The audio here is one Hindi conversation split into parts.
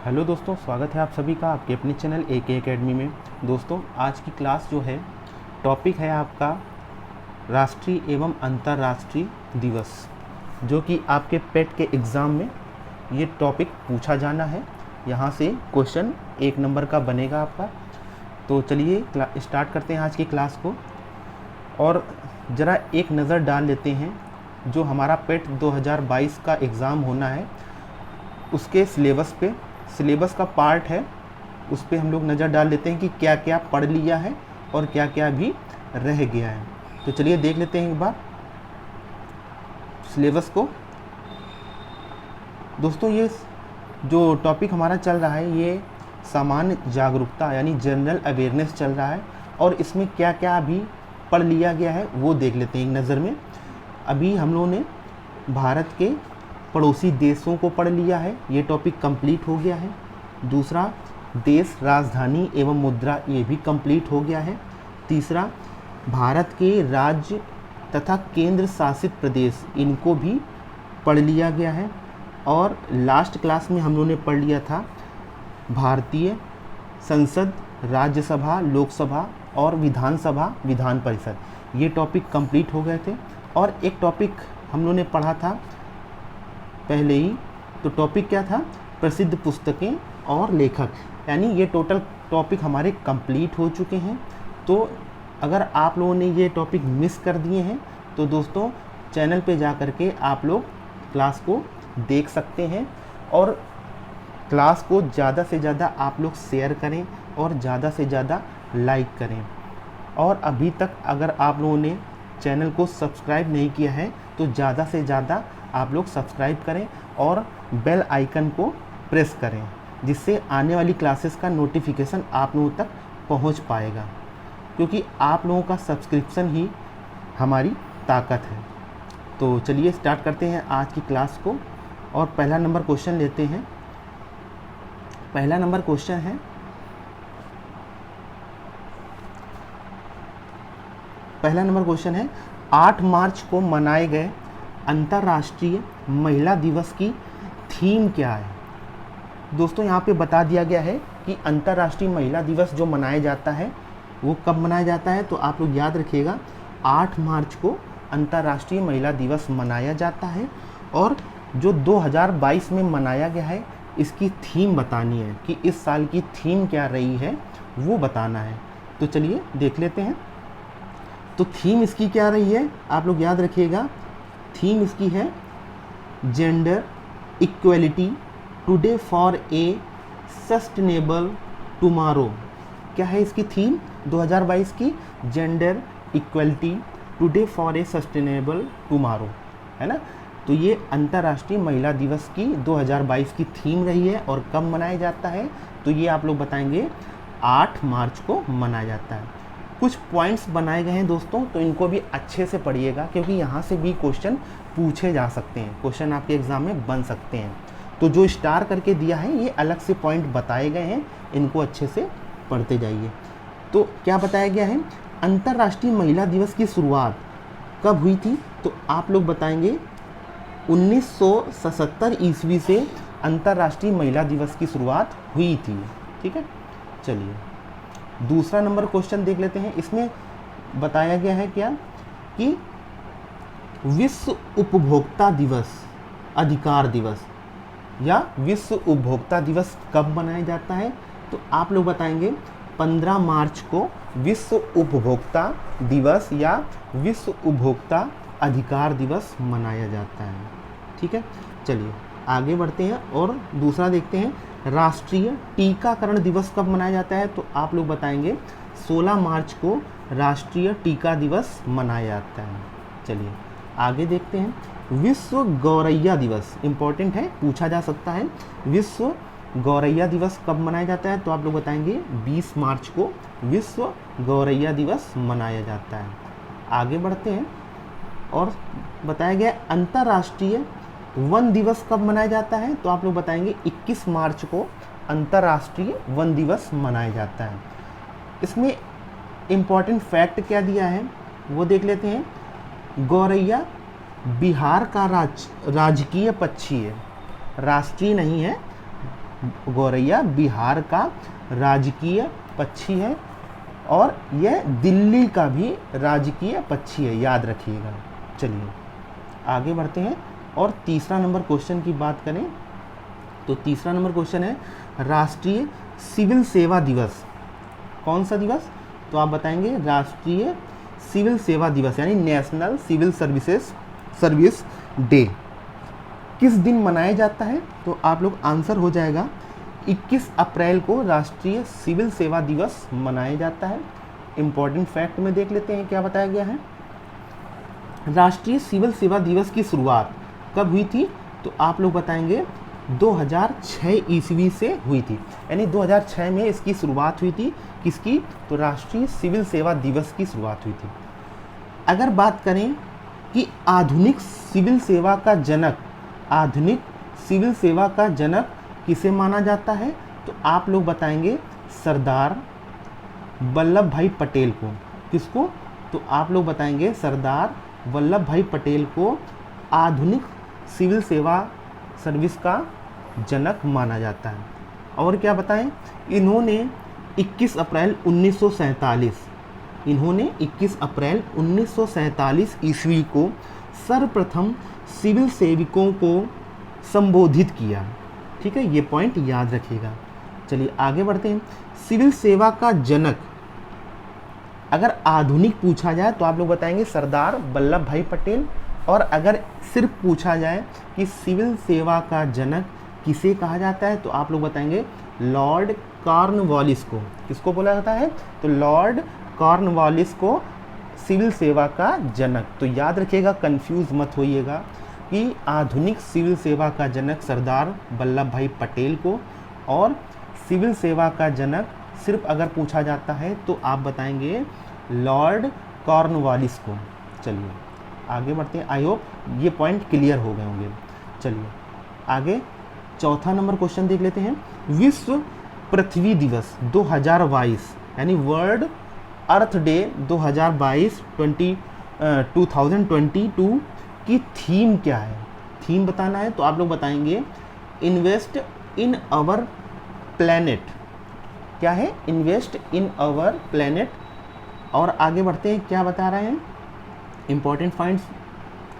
हेलो दोस्तों, स्वागत है आप सभी का आपके अपने चैनल AK एकेडमी में। दोस्तों, आज की क्लास जो है टॉपिक है आपका राष्ट्रीय एवं अंतर्राष्ट्रीय दिवस, जो कि आपके पेट के एग्ज़ाम में ये टॉपिक पूछा जाना है। यहाँ से क्वेश्चन 1 नंबर का बनेगा आपका। तो चलिए स्टार्ट करते हैं आज की क्लास को और ज़रा एक नज़र डाल लेते हैं जो हमारा पेट 2022 का एग्ज़ाम होना है उसके सिलेबस का पार्ट है। उस पर हम लोग नज़र डाल लेते हैं कि क्या क्या पढ़ लिया है और क्या क्या भी रह गया है। तो चलिए देख लेते हैं एक बार सिलेबस को। दोस्तों, ये जो टॉपिक हमारा चल रहा है ये सामान्य जागरूकता यानी जनरल अवेयरनेस चल रहा है, और इसमें क्या क्या अभी पढ़ लिया गया है वो देख लेते हैं एक नज़र में। अभी हम लोगों ने भारत के पड़ोसी देशों को पढ़ लिया है, ये टॉपिक कंप्लीट हो गया है। दूसरा, देश, राजधानी एवं मुद्रा, ये भी कंप्लीट हो गया है। तीसरा, भारत के राज्य तथा केंद्र शासित प्रदेश, इनको भी पढ़ लिया गया है। और लास्ट क्लास में हम लोगों ने पढ़ लिया था भारतीय संसद, राज्यसभा, लोकसभा और विधानसभा, विधान परिषद, ये टॉपिक कंप्लीट हो गए थे। और एक टॉपिक हम लोगों ने पढ़ा था पहले ही, तो टॉपिक क्या था? प्रसिद्ध पुस्तकें और लेखक, यानी ये टोटल टॉपिक हमारे कंप्लीट हो चुके हैं। तो अगर आप लोगों ने ये टॉपिक मिस कर दिए हैं तो दोस्तों चैनल पे जा कर के आप लोग क्लास को देख सकते हैं, और क्लास को ज़्यादा से ज़्यादा आप लोग शेयर करें और ज़्यादा से ज़्यादा लाइक करें। और अभी तक अगर आप लोगों ने चैनल को सब्सक्राइब नहीं किया है तो ज़्यादा से ज़्यादा आप लोग सब्सक्राइब करें और बेल आइकन को प्रेस करें, जिससे आने वाली क्लासेस का नोटिफिकेशन आप लोगों तक पहुंच पाएगा, क्योंकि आप लोगों का सब्सक्रिप्शन ही हमारी ताकत है। तो चलिए स्टार्ट करते हैं आज की क्लास को और पहला नंबर क्वेश्चन लेते हैं। पहला नंबर क्वेश्चन है 8 मार्च को मनाए गए अंतर्राष्ट्रीय महिला दिवस की थीम क्या है? दोस्तों, यहाँ पे बता दिया गया है कि अंतर्राष्ट्रीय महिला दिवस जो मनाया जाता है वो कब मनाया जाता है, तो आप लोग याद रखिएगा 8 मार्च को अंतर्राष्ट्रीय महिला दिवस मनाया जाता है। और जो 2022 में मनाया गया है इसकी थीम बतानी है कि इस साल की थीम क्या रही है वो बताना है। तो चलिए देख लेते हैं। तो थीम इसकी क्या रही है, आप लोग याद रखिएगा। थीम इसकी है gender equality today for a sustainable tomorrow. क्या है इसकी थीम 2022 की? Gender equality today for a sustainable tomorrow, है ना। तो ये अंतर्राष्ट्रीय महिला दिवस की 2022 की थीम रही है। और कब मनाया जाता है तो ये आप लोग बताएंगे 8 मार्च को मनाया जाता है। कुछ पॉइंट्स बनाए गए हैं दोस्तों, तो इनको भी अच्छे से पढ़िएगा, क्योंकि यहाँ से भी क्वेश्चन पूछे जा सकते हैं, क्वेश्चन आपके एग्ज़ाम में बन सकते हैं। तो जो स्टार करके दिया है ये अलग से पॉइंट बताए गए हैं, इनको अच्छे से पढ़ते जाइए। तो क्या बताया गया है? अंतर्राष्ट्रीय महिला दिवस की शुरुआत कब हुई थी? तो आप लोग बताएंगे 1977 ईस्वी से अंतर्राष्ट्रीय महिला दिवस की शुरुआत हुई थी। ठीक है, चलिए दूसरा नंबर क्वेश्चन देख लेते हैं। इसमें बताया गया है क्या कि विश्व उपभोक्ता दिवस, अधिकार दिवस या विश्व उपभोक्ता दिवस कब मनाया जाता है? तो आप लोग बताएंगे 15 मार्च को विश्व उपभोक्ता दिवस या विश्व उपभोक्ता अधिकार दिवस मनाया जाता है। ठीक है, चलिए आगे बढ़ते हैं और दूसरा देखते हैं। राष्ट्रीय टीकाकरण दिवस कब मनाया जाता है? तो आप लोग बताएंगे 16 मार्च को राष्ट्रीय टीका दिवस मनाया जाता है। चलिए आगे देखते हैं। विश्व गौरैया दिवस इम्पॉर्टेंट है, पूछा जा सकता है। विश्व गौरैया दिवस कब मनाया जाता है? तो आप लोग बताएंगे 20 मार्च को विश्व गौरैया दिवस मनाया जाता है। आगे बढ़ते हैं और बताया गया अंतर्राष्ट्रीय वन दिवस कब मनाया जाता है? तो आप लोग बताएंगे 21 मार्च को अंतर्राष्ट्रीय वन दिवस मनाया जाता है। इसमें इम्पॉर्टेंट फैक्ट क्या दिया है वो देख लेते हैं। गौरैया बिहार का राजकीय पक्षी है, राष्ट्रीय नहीं है, गौरैया बिहार का राजकीय पक्षी है और यह दिल्ली का भी राजकीय पक्षी है, याद रखिएगा। चलिए आगे बढ़ते हैं और तीसरा नंबर क्वेश्चन की बात करें तो तीसरा नंबर क्वेश्चन है राष्ट्रीय सिविल सेवा दिवस। कौन सा दिवस? तो आप बताएंगे राष्ट्रीय सिविल सेवा दिवस यानी नेशनल सिविल सर्विस डे किस दिन मनाया जाता है? तो आप लोग आंसर हो जाएगा 21 अप्रैल को राष्ट्रीय सिविल सेवा दिवस मनाया जाता है। इम्पॉर्टेंट फैक्ट में देख लेते हैं क्या बताया गया है। राष्ट्रीय सिविल सेवा दिवस की शुरुआत कब हुई थी? तो आप लोग बताएंगे 2006 ईस्वी से हुई थी, यानी 2006 में इसकी शुरुआत हुई थी। किसकी? तो राष्ट्रीय सिविल सेवा दिवस की शुरुआत हुई थी। अगर बात करें कि आधुनिक सिविल सेवा का जनक किसे माना जाता है? तो आप लोग बताएंगे सरदार वल्लभ भाई पटेल को। किसको? तो आप लोग बताएंगे सरदार वल्लभ भाई पटेल को आधुनिक सिविल सेवा सर्विस का जनक माना जाता है। और क्या बताएं? इन्होंने 21 अप्रैल 1947 ईस्वी को सर्वप्रथम सिविल सेवकों को संबोधित किया। ठीक है, ये पॉइंट याद रखिएगा। चलिए आगे बढ़ते हैं। सिविल सेवा का जनक अगर आधुनिक पूछा जाए तो आप लोग बताएंगे सरदार वल्लभ भाई पटेल, और अगर सिर्फ पूछा जाए कि सिविल सेवा का जनक किसे कहा जाता है तो आप लोग बताएंगे लॉर्ड कॉर्नवालिस को। किसको बोला जाता है? तो लॉर्ड कॉर्नवालिस को सिविल सेवा का जनक। तो याद रखिएगा, कंफ्यूज मत होइएगा कि आधुनिक सिविल सेवा का जनक सरदार वल्लभ भाई पटेल को, और सिविल सेवा का जनक सिर्फ अगर पूछा जाता है तो आप बताएंगे लॉर्ड कॉर्नवालिस को। चलिए आगे बढ़ते हैं। आई होप ये पॉइंट क्लियर हो गए होंगे। चलिए आगे चौथा नंबर क्वेश्चन देख लेते हैं। विश्व पृथ्वी दिवस 2022 यानी वर्ल्ड अर्थ डे 2022 की थीम क्या है? थीम बताना है तो आप लोग बताएंगे इन्वेस्ट इन अवर प्लैनेट। क्या है? Invest in our planet. और आगे बढ़ते हैं, क्या बता रहे हैं? इंपॉर्टेंट पॉइंट्स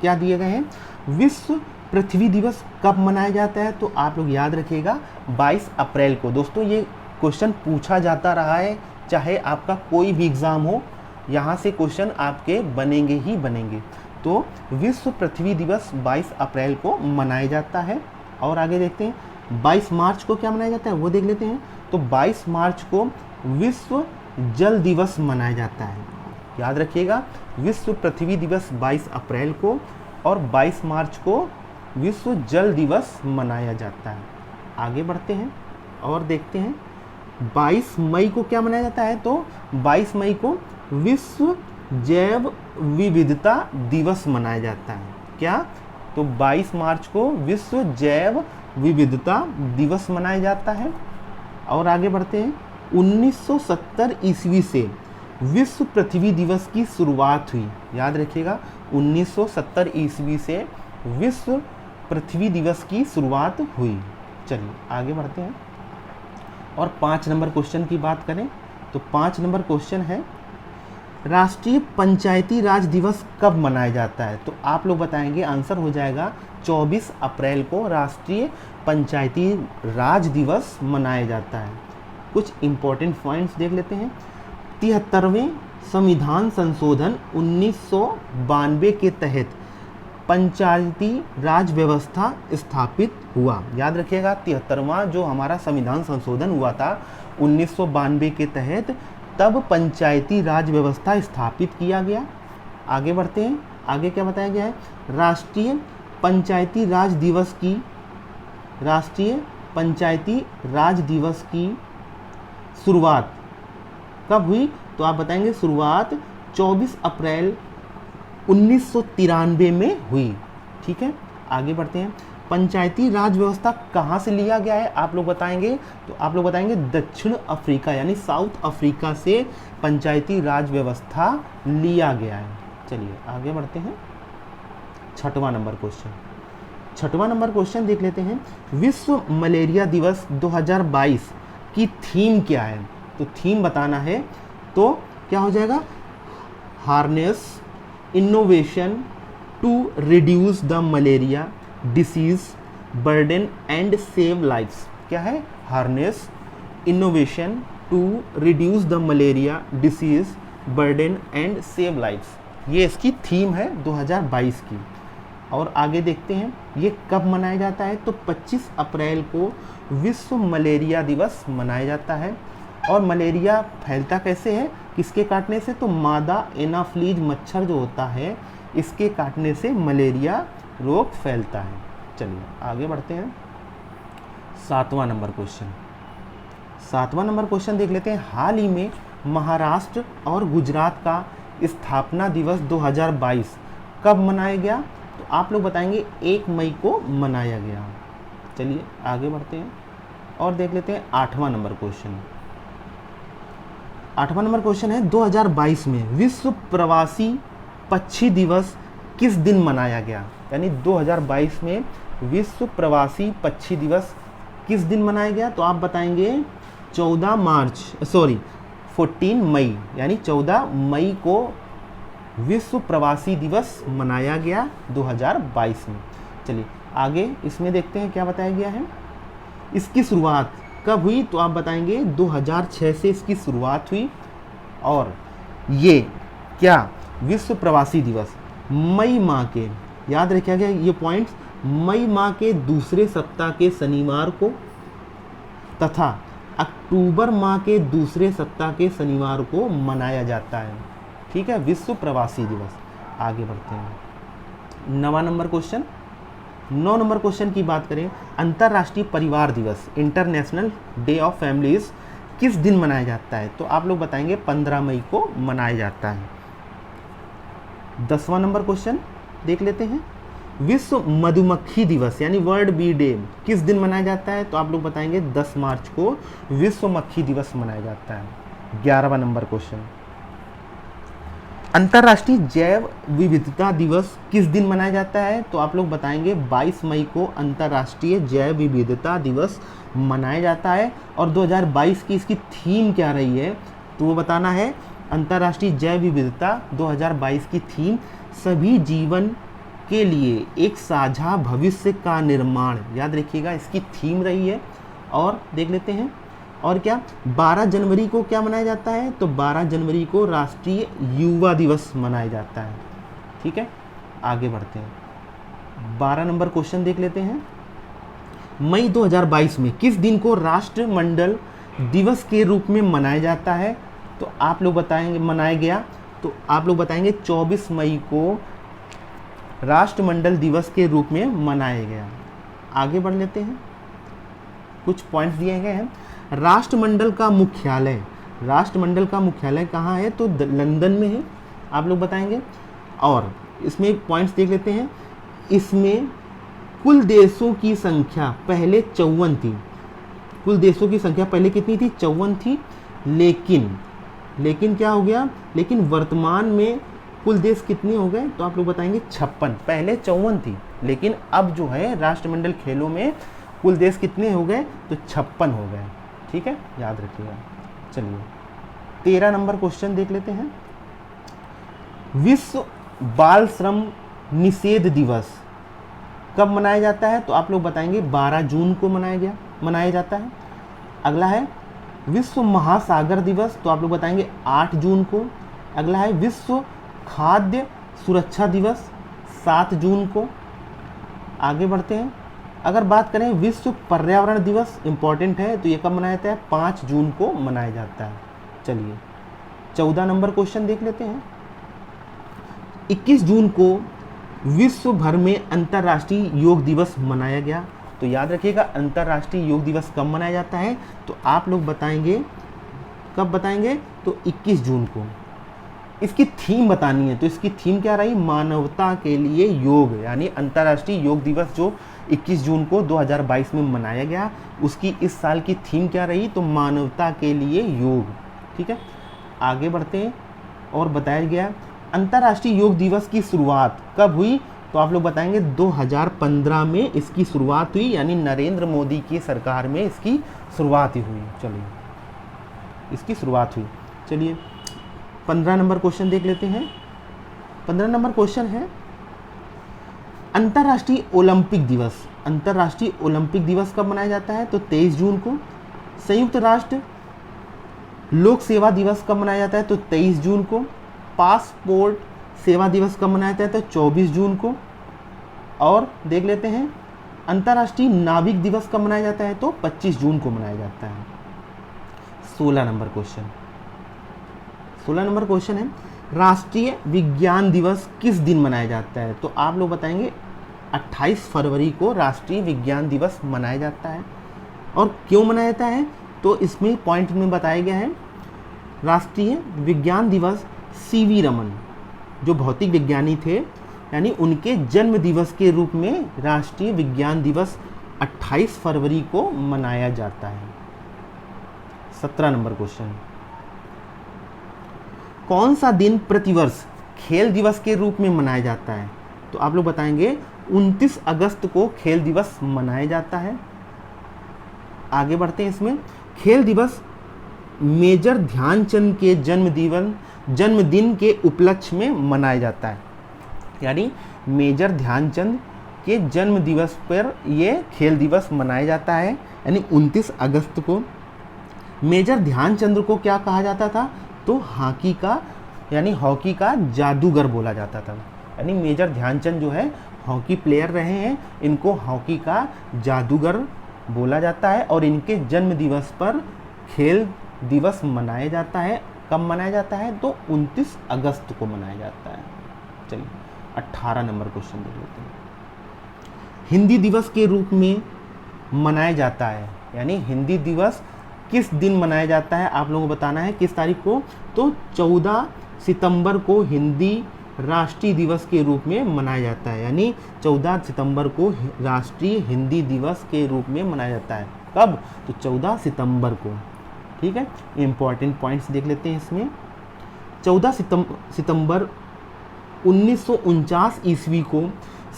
क्या दिए गए हैं। विश्व पृथ्वी दिवस कब मनाया जाता है? तो आप लोग याद रखिएगा 22 अप्रैल को। दोस्तों ये क्वेश्चन पूछा जाता रहा है, चाहे आपका कोई भी एग्ज़ाम हो, यहाँ से क्वेश्चन आपके बनेंगे ही बनेंगे। तो विश्व पृथ्वी दिवस 22 अप्रैल को मनाया जाता है। और आगे देखते हैं 22 मार्च को क्या मनाया जाता है वो देख लेते हैं। तो 22 मार्च को विश्व जल दिवस मनाया जाता है। याद रखिएगा, विश्व पृथ्वी दिवस 22 अप्रैल को और 22 मार्च को विश्व जल दिवस मनाया जाता है। आगे बढ़ते हैं और देखते हैं 22 मई को क्या मनाया जाता है। तो 22 मई को विश्व जैव विविधता दिवस मनाया जाता है। क्या? तो 22 मार्च को विश्व जैव विविधता दिवस मनाया जाता है। और आगे बढ़ते हैं 1970 ईस्वी से विश्व पृथ्वी दिवस की शुरुआत हुई। याद रखिएगा 1970 ईस्वी से विश्व पृथ्वी दिवस की शुरुआत हुई। चलिए आगे बढ़ते हैं और 5 नंबर क्वेश्चन की बात करें तो 5 नंबर क्वेश्चन है राष्ट्रीय पंचायती राज दिवस कब मनाया जाता है। तो आप लोग बताएंगे, आंसर हो जाएगा 24 अप्रैल को राष्ट्रीय पंचायती राज दिवस मनाया जाता है। कुछ इम्पोर्टेंट पॉइंट्स देख लेते हैं। 73वें संविधान संशोधन 1992 के तहत पंचायती राज व्यवस्था स्थापित हुआ। याद रखिएगा 73वां जो हमारा संविधान संशोधन हुआ था 1992 के तहत, तब पंचायती राज व्यवस्था स्थापित किया गया। आगे बढ़ते हैं, आगे क्या बताया गया है। राष्ट्रीय पंचायती राज दिवस की शुरुआत कब हुई। तो आप बताएंगे शुरुआत 24 अप्रैल 1993 में हुई। ठीक है, आगे बढ़ते हैं। पंचायती राज व्यवस्था कहाँ से लिया गया है आप लोग बताएंगे। तो आप लोग बताएंगे दक्षिण अफ्रीका यानी साउथ अफ्रीका से पंचायती राज व्यवस्था लिया गया है। चलिए आगे बढ़ते हैं। 6वां नंबर क्वेश्चन, छठवां नंबर क्वेश्चन देख लेते हैं, विश्व मलेरिया दिवस 2022 की थीम क्या है? तो थीम बताना है, तो क्या हो जाएगा, harness innovation to reduce the malaria disease burden and save lives. क्या है? Harness innovation to reduce the malaria disease burden and save lives, ये इसकी थीम है 2022 की। और आगे देखते हैं ये कब मनाया जाता है, तो 25 अप्रैल को विश्व मलेरिया दिवस मनाया जाता है। और मलेरिया फैलता कैसे है, किसके काटने से, तो मादा एनाफ्लीज मच्छर जो होता है इसके काटने से मलेरिया रोग फैलता है। चलिए आगे बढ़ते हैं, सातवां नंबर क्वेश्चन देख लेते हैं, हाल ही में महाराष्ट्र और गुजरात का स्थापना दिवस 2022 कब मनाया गया? तो आप लोग बताएंगे 1 मई को मनाया गया। चलिए आगे बढ़ते हैं और देख लेते हैं आठवां नंबर क्वेश्चन है 2022 में विश्व प्रवासी पक्षी दिवस किस दिन मनाया गया? यानी 2022 में विश्व प्रवासी पक्षी दिवस किस दिन मनाया गया? तो आप बताएंगे 14 मई, यानी 14 मई को विश्व प्रवासी दिवस मनाया गया 2022 में। चलिए आगे इसमें देखते हैं क्या बताया गया है। इसकी शुरुआत कब हुई? तो आप बताएंगे 2006 से इसकी शुरुआत हुई। और ये क्या, विश्व प्रवासी दिवस मई माह के, याद रखिएगा गया ये पॉइंट्स, मई माह के दूसरे सप्ताह के शनिवार को तथा अक्टूबर माह के दूसरे सप्ताह के शनिवार को मनाया जाता है। ठीक है, विश्व प्रवासी दिवस। आगे बढ़ते हैं, 9 नंबर क्वेश्चन की बात करें, अंतर्राष्ट्रीय परिवार दिवस इंटरनेशनल डे ऑफ फैमिलीज किस दिन मनाया जाता है? तो आप लोग बताएंगे 15 मई को मनाया जाता है। 10वां नंबर क्वेश्चन देख लेते हैं, विश्व मधुमक्खी दिवस यानी वर्ल्ड बी डे किस दिन मनाया जाता है? तो आप लोग बताएंगे 10 मार्च को विश्व मक्खी दिवस मनाया जाता है। 11वां नंबर क्वेश्चन, अंतर्राष्ट्रीय जैव विविधता दिवस किस दिन मनाया जाता है? तो आप लोग बताएंगे 22 मई को अंतर्राष्ट्रीय जैव विविधता दिवस मनाया जाता है। और 2022 की इसकी थीम क्या रही है, तो वो बताना है। अंतर्राष्ट्रीय जैव विविधता 2022 की थीम सभी जीवन के लिए एक साझा भविष्य का निर्माण, याद रखिएगा इसकी थीम रही है। और देख लेते हैं और क्या, 12 जनवरी को क्या मनाया जाता है? तो 12 जनवरी को राष्ट्रीय युवा दिवस मनाया जाता है। ठीक है, आगे बढ़ते हैं, 12 नंबर क्वेश्चन देख लेते हैं, मई 2022 में किस दिन को राष्ट्रमंडल दिवस के रूप में मनाया जाता है? तो आप लोग बताएंगे मनाया गया, तो आप लोग बताएंगे 24 मई को राष्ट्रमंडल दिवस के रूप में मनाया गया। आगे बढ़ लेते हैं, कुछ पॉइंट्स दिए गए हैं। राष्ट्रमंडल का मुख्यालय कहाँ है? तो लंदन में है, आप लोग बताएंगे। और इसमें एक पॉइंट्स देख लेते हैं, इसमें कुल देशों की संख्या पहले 54 थी। कुल देशों की संख्या पहले कितनी थी? 54 थी। लेकिन क्या हो गया, लेकिन वर्तमान में कुल देश कितने हो गए? तो आप लोग बताएंगे 56। पहले 54 थी, लेकिन अब जो है राष्ट्रमंडल खेलों में कुल देश कितने हो गए? तो 56 हो गए। ठीक है, याद रखिएगा। चलिए 13 नंबर क्वेश्चन देख लेते हैं, विश्व बाल श्रम निषेध दिवस कब मनाया जाता है? तो आप लोग बताएंगे 12 जून को मनाया जाता है। अगला है विश्व महासागर दिवस, तो आप लोग बताएंगे 8 जून को। अगला है विश्व खाद्य सुरक्षा दिवस 7 जून को। आगे बढ़ते हैं, अगर बात करें विश्व पर्यावरण दिवस, इम्पॉर्टेंट है, तो ये कब मनाया जाता है? 5 जून को मनाया जाता है। चलिए 14 नंबर क्वेश्चन देख लेते हैं, 21 जून को विश्व भर में अंतर्राष्ट्रीय योग दिवस मनाया गया। तो याद रखिएगा अंतर्राष्ट्रीय योग दिवस कब मनाया जाता है? तो आप लोग बताएंगे, कब बताएंगे? तो 21 जून को। इसकी थीम बतानी है, तो इसकी थीम क्या रही? मानवता के लिए योग, यानी अंतर्राष्ट्रीय योग दिवस जो 21 जून को 2022 में मनाया गया, उसकी इस साल की थीम क्या रही? तो मानवता के लिए योग। ठीक है, आगे बढ़ते हैं और बताया गया अंतर्राष्ट्रीय योग दिवस की शुरुआत कब हुई? तो तो आप लोग बताएंगे 2015 में इसकी शुरुआत हुई, यानी नरेंद्र मोदी की सरकार में इसकी शुरुआत ही हुई। चलिए इसकी शुरुआत हुई। चलिए 15 नंबर क्वेश्चन देख लेते हैं। 15 नंबर क्वेश्चन है अंतर्राष्ट्रीय ओलंपिक दिवस। अंतर्राष्ट्रीय ओलंपिक दिवस कब मनाया जाता है? तो 23 जून को। संयुक्त राष्ट्र लोक सेवा दिवस कब मनाया जाता है? तो 23 जून को। पासपोर्ट सेवा दिवस कब मनाया जाता है? तो 24 जून को। और देख लेते हैं अंतर्राष्ट्रीय नाविक दिवस कब मनाया जाता है? तो 25 जून को मनाया जाता है। 16 नंबर क्वेश्चन। 16 नंबर क्वेश्चन है राष्ट्रीय विज्ञान दिवस किस दिन मनाया जाता है? तो आप लोग बताएंगे 28 फरवरी को राष्ट्रीय विज्ञान दिवस मनाया जाता है। और क्यों मनाया जाता है? तो इसमें पॉइंट में बताया गया है राष्ट्रीय विज्ञान दिवस सीवी रमन जो भौतिक विज्ञानी थे, यानी उनके जन्म दिवस के रूप में राष्ट्रीय विज्ञान दिवस 28 फरवरी को मनाया जाता है। 17 नंबर क्वेश्चन कौन सा दिन प्रतिवर्ष खेल दिवस के रूप में मनाया जाता है? तो आप लोग बताएंगे 29 अगस्त को खेल दिवस मनाया जाता है। आगे बढ़ते हैं। इसमें खेल दिवस मेजर ध्यानचंद के जन्मदिन के उपलक्ष्य में मनाया जाता है, यानी मेजर ध्यानचंद के जन्म दिवस पर ये खेल दिवस मनाया जाता है, यानी 29 अगस्त को। मेजर ध्यानचंद को क्या कहा जाता था? तो हॉकी का जादूगर बोला जाता था, यानी मेजर ध्यानचंद जो है हॉकी प्लेयर रहे हैं, इनको हॉकी का जादूगर बोला जाता है। और इनके जन्म दिवस पर खेल दिवस मनाया जाता है। कब मनाया जाता है? तो 29 अगस्त को मनाया जाता है। चलिए 18 नंबर क्वेश्चन देख लेते हैं। हिंदी दिवस के रूप में मनाया जाता है, यानी हिंदी दिवस किस दिन मनाया जाता है? आप लोगों को बताना है किस तारीख को। तो 14 सितंबर को हिंदी राष्ट्रीय दिवस के रूप में मनाया जाता है, यानी 14 सितंबर को राष्ट्रीय हिंदी दिवस के रूप में मनाया जाता है। कब? तो 14 सितंबर को। ठीक है, इंपॉर्टेंट पॉइंट्स देख लेते हैं इसमें। 14 सितंबर 1949 ईस्वी को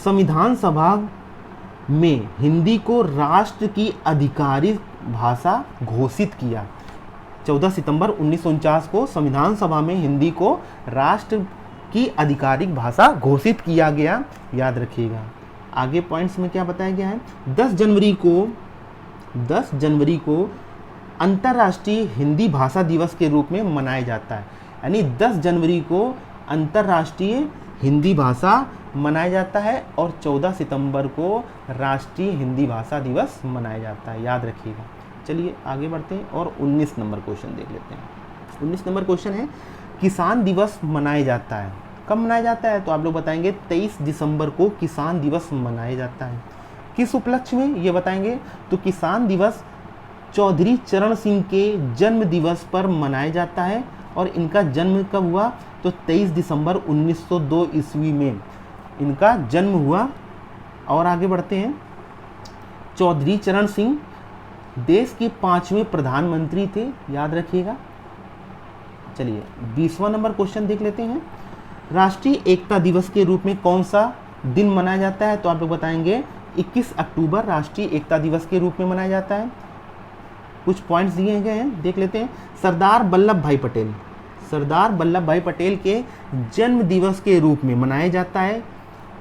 संविधान सभा में हिंदी को राष्ट्र की आधिकारिक भाषा घोषित किया। 14 सितंबर 1949 को संविधान सभा में हिंदी को राष्ट्र की आधिकारिक भाषा घोषित किया गया, याद रखिएगा। आगे पॉइंट्स में क्या बताया गया है? 10 जनवरी को अंतर्राष्ट्रीय हिंदी भाषा दिवस के रूप में मनाया जाता है, यानी 10 जनवरी को अंतर्राष्ट्रीय हिंदी भाषा मनाया जाता है और 14 सितंबर को राष्ट्रीय हिंदी भाषा दिवस मनाया जाता है, याद रखिएगा। चलिए आगे बढ़ते हैं और 19 नंबर क्वेश्चन देख लेते हैं। 19 नंबर क्वेश्चन है किसान दिवस मनाया जाता है। कब मनाया जाता है? तो आप लोग बताएंगे 23 दिसंबर को किसान दिवस मनाया जाता है। किस उपलक्ष्य में ये बताएंगे? तो किसान दिवस चौधरी चरण सिंह के जन्म दिवस पर मनाया जाता है और इनका जन्म कब हुआ? तो 23 दिसंबर 1902 ईस्वी में इनका जन्म हुआ। और आगे बढ़ते हैं। चौधरी चरण सिंह देश के 5वें प्रधानमंत्री थे, याद रखिएगा। चलिए 20वां नंबर क्वेश्चन देख लेते हैं। राष्ट्रीय एकता दिवस के रूप में कौन सा दिन मनाया जाता है? तो आप लोग बताएंगे 21 अक्टूबर राष्ट्रीय एकता दिवस के रूप में मनाया जाता है। कुछ पॉइंट्स दिए गए हैं, देख लेते हैं। सरदार वल्लभ भाई पटेल के जन्म दिवस के रूप में मनाया जाता है।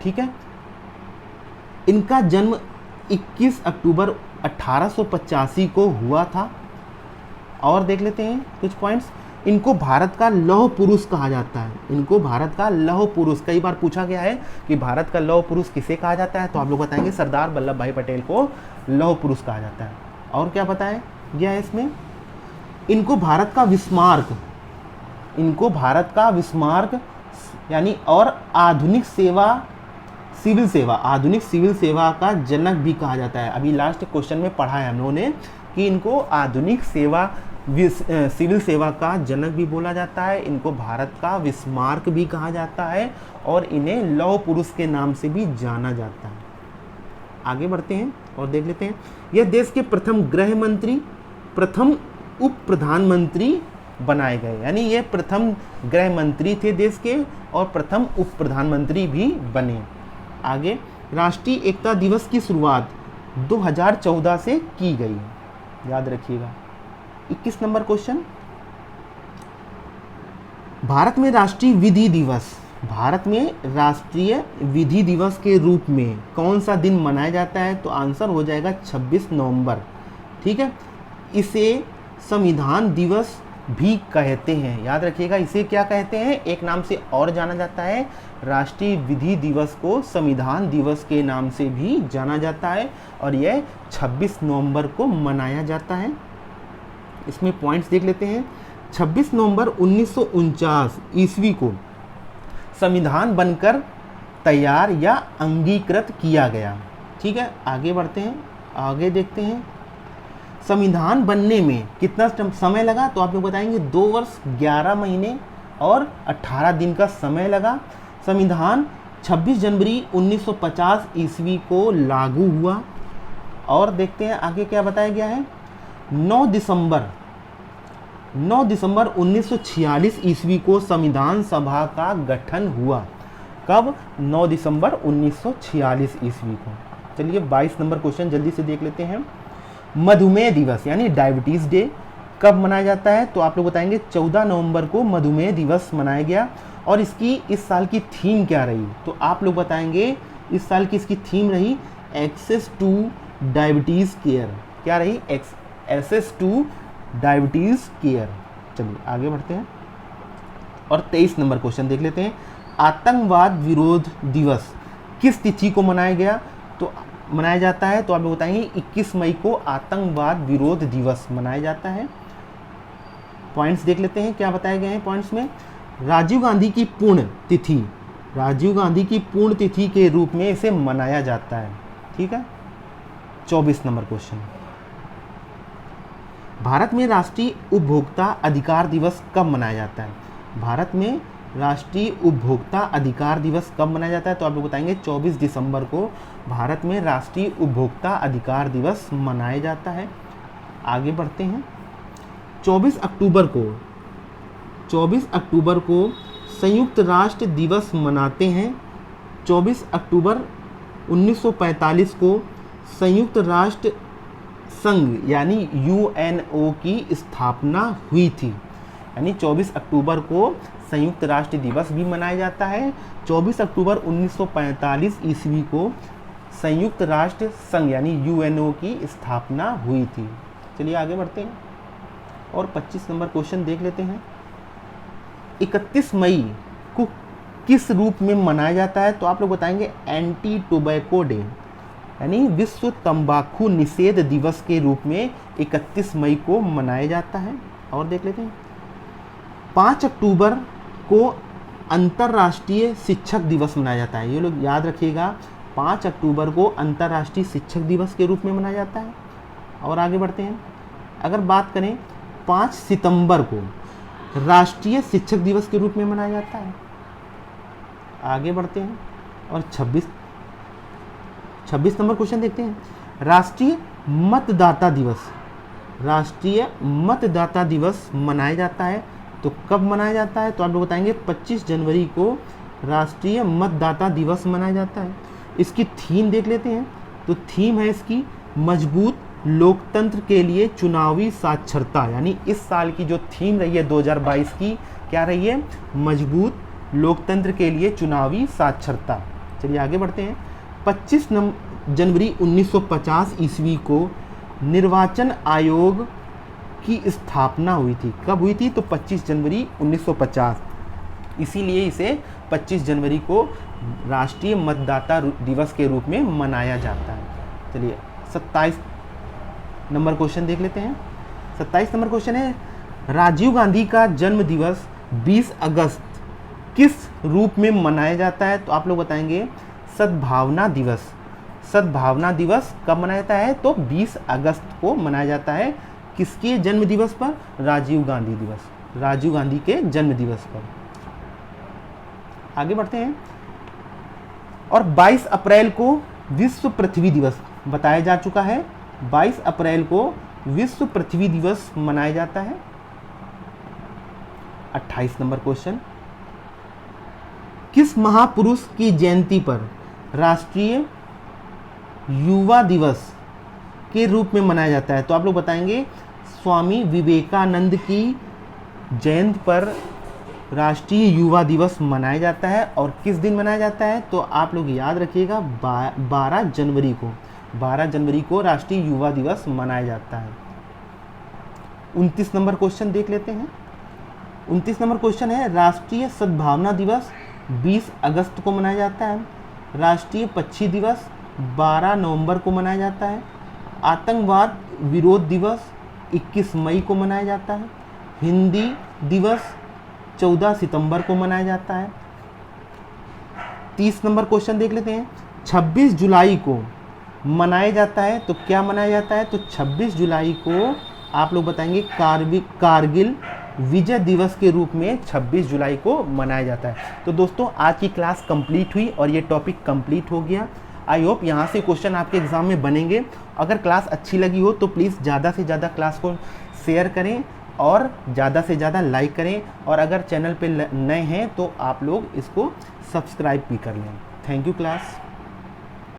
ठीक है, इनका जन्म 21 अक्टूबर 1885 को हुआ था। और देख लेते हैं कुछ पॉइंट्स। इनको भारत का लौह पुरुष कहा जाता है। इनको भारत का लौह पुरुष, कई बार पूछा गया है कि भारत का लौह पुरुष किसे कहा जाता है? तो आप लोग बताएंगे सरदार वल्लभ भाई पटेल को लौह पुरुष कहा जाता है। और क्या बताया गया है इसमें? इनको भारत का विस्मार्क यानी और आधुनिक सिविल सेवा का जनक भी कहा जाता है। अभी लास्ट क्वेश्चन में पढ़ा है हम लोगों ने कि इनको आधुनिक सिविल सेवा का जनक भी बोला जाता है, इनको भारत का विस्मार्क भी कहा जाता है और इन्हें लौह पुरुष के नाम से भी जाना जाता है। आगे बढ़ते हैं और देख लेते हैं। यह देश के प्रथम गृह मंत्री, प्रथम उप प्रधानमंत्री बनाए गए, यानी ये प्रथम गृह मंत्री थे देश के और प्रथम उप प्रधानमंत्री भी बने। आगे, राष्ट्रीय एकता दिवस की शुरुआत 2014 से की गई, याद रखिएगा। 21 नंबर क्वेश्चन, भारत में राष्ट्रीय विधि दिवस, भारत में राष्ट्रीय विधि दिवस के रूप में कौन सा दिन मनाया जाता है? तो आंसर हो जाएगा 26 नवंबर, ठीक है। इसे संविधान दिवस भी कहते हैं, याद रखिएगा। इसे क्या कहते हैं? एक नाम से और जाना जाता है, राष्ट्रीय विधि दिवस को संविधान दिवस के नाम से भी जाना जाता है, और यह 26 नवंबर को मनाया जाता है। इसमें पॉइंट्स देख लेते हैं। 26 नवंबर 1949 ईस्वी को संविधान बनकर तैयार या अंगीकृत किया गया, ठीक है। आगे बढ़ते हैं, आगे देखते हैं। संविधान बनने में कितना समय लगा? तो आप लोग बताएंगे 2 वर्ष 11 महीने और 18 दिन का समय लगा। संविधान 26 जनवरी 1950 ईस्वी को लागू हुआ। और देखते हैं आगे क्या बताया गया है। 9 दिसंबर 1946 ईस्वी को संविधान सभा का गठन हुआ। कब? 9 दिसंबर 1946 ईस्वी को। चलिए 22 नंबर क्वेश्चन जल्दी से देख लेते हैं। मधुमेह दिवस यानी डायबिटीज़ डे कब मनाया जाता है? तो आप लोग बताएंगे 14 नवंबर को मधुमेह दिवस मनाया गया। और इसकी इस साल की थीम क्या रही? तो आप लोग बताएंगे इस साल की इसकी थीम रही एक्सेस टू डायबिटीज़ केयर। क्या रही? Access to diabetes care. चलिए आगे बढ़ते हैं और 23 नंबर क्वेश्चन देख लेते हैं। आतंकवाद विरोध दिवस किस तिथि को मनाया गया? तो मनाया जाता है, तो आप लोग बताएंगे 21 मई को आतंकवाद विरोध दिवस मनाया जाता है। पॉइंट्स देख लेते हैं क्या बताए गए हैं पॉइंट्स में। राजीव गांधी की पूर्ण तिथि, राजीव गांधी की पूर्ण तिथि के रूप में इसे मनाया जाता है, ठीक है। 24 नंबर क्वेश्चन, भारत में राष्ट्रीय उपभोक्ता अधिकार दिवस कब मनाया जाता है? भारत में राष्ट्रीय उपभोक्ता अधिकार दिवस कब मनाया जाता है? तो आप लोग बताएंगे 24 दिसंबर को भारत में राष्ट्रीय उपभोक्ता अधिकार दिवस मनाया जाता है। आगे बढ़ते हैं। 24 अक्टूबर को संयुक्त राष्ट्र दिवस मनाते हैं। 24 अक्टूबर 1945 को संयुक्त राष्ट्र संघ यानी यूएनओ की स्थापना हुई थी। यानी 24 अक्टूबर को संयुक्त राष्ट्र दिवस भी मनाया जाता है। 24 अक्टूबर 1945 ईस्वी को संयुक्त राष्ट्र संघ यानी यूएनओ की स्थापना हुई थी। चलिए आगे बढ़ते हैं और 25 नंबर क्वेश्चन देख लेते हैं। 31 मई को किस रूप में मनाया जाता है? तो आप लोग बताएंगे एंटी टोबैको डे यानी विश्व तंबाकू निषेध दिवस के रूप में 31 मई को मनाया जाता है। और देख लेते हैं 5 अक्टूबर को अंतर्राष्ट्रीय शिक्षक दिवस मनाया जाता है। ये लोग याद रखिएगा, 5 अक्टूबर को अंतर्राष्ट्रीय शिक्षक दिवस के रूप में मनाया जाता है। और आगे बढ़ते हैं। अगर बात करें 5 सितंबर को राष्ट्रीय शिक्षक दिवस के रूप में मनाया जाता है। आगे बढ़ते हैं और 26 नंबर क्वेश्चन देखते हैं। राष्ट्रीय मतदाता दिवस मनाया जाता है, तो कब मनाया जाता है? तो आप लोग बताएंगे 25 जनवरी को राष्ट्रीय मतदाता दिवस मनाया जाता है। इसकी थीम देख लेते हैं। तो थीम है इसकी मजबूत लोकतंत्र के लिए चुनावी साक्षरता। यानी इस साल की जो थीम रही है 2022 की, क्या रही है? मजबूत लोकतंत्र के लिए चुनावी साक्षरता। चलिए आगे बढ़ते हैं। 25 जनवरी 1950 ईस्वी को निर्वाचन आयोग की स्थापना हुई थी। कब हुई थी? तो 25 जनवरी 1950। इसीलिए इसे 25 जनवरी को राष्ट्रीय मतदाता दिवस के रूप में मनाया जाता है। चलिए 27 नंबर क्वेश्चन देख लेते हैं। 27 नंबर क्वेश्चन है, राजीव गांधी का जन्म दिवस 20 अगस्त किस रूप में मनाया जाता है? तो आप लोग बताएंगे सद्भावना दिवस। सद्भावना दिवस कब मनाया जाता है? तो 20 अगस्त को मनाया जाता है। किसके जन्म दिवस पर? राजीव गांधी दिवस, राजीव गांधी के जन्म दिवस पर। आगे बढ़ते हैं और 22 अप्रैल को विश्व पृथ्वी दिवस बताया जा चुका है। 22 अप्रैल को विश्व पृथ्वी दिवस मनाया जाता है। 28 नंबर क्वेश्चन, किस महापुरुष की जयंती पर राष्ट्रीय युवा दिवस के रूप में मनाया जाता है? तो आप लोग बताएंगे स्वामी विवेकानंद की जयंती पर राष्ट्रीय युवा दिवस मनाया जाता है। और किस दिन मनाया जाता है? तो आप लोग याद रखिएगा 12 जनवरी को। 12 जनवरी को राष्ट्रीय युवा दिवस मनाया जाता है। 29 नंबर क्वेश्चन देख लेते हैं। 29 नंबर क्वेश्चन है, राष्ट्रीय सद्भावना दिवस 20 अगस्त को मनाया जाता है। राष्ट्रीय पक्षी दिवस 12 नवंबर को मनाया जाता है। आतंकवाद विरोध दिवस 21 मई को मनाया जाता है। हिंदी दिवस 14 सितंबर को मनाया जाता है। 30 नंबर क्वेश्चन देख लेते हैं, 26 जुलाई को मनाया जाता है। तो क्या मनाया जाता है? तो 26 जुलाई को आप लोग बताएंगे कारगिल विजय दिवस के रूप में 26 जुलाई को मनाया जाता है। तो दोस्तों आज की क्लास कंप्लीट हुई और ये टॉपिक कंप्लीट हो गया। आई होप यहाँ से क्वेश्चन आपके एग्जाम में बनेंगे। अगर क्लास अच्छी लगी हो तो प्लीज़ ज़्यादा से ज़्यादा क्लास को शेयर करें और ज़्यादा से ज़्यादा लाइक करें। और अगर चैनल पे नए हैं तो आप लोग इसको सब्सक्राइब भी कर लें। Thank you class.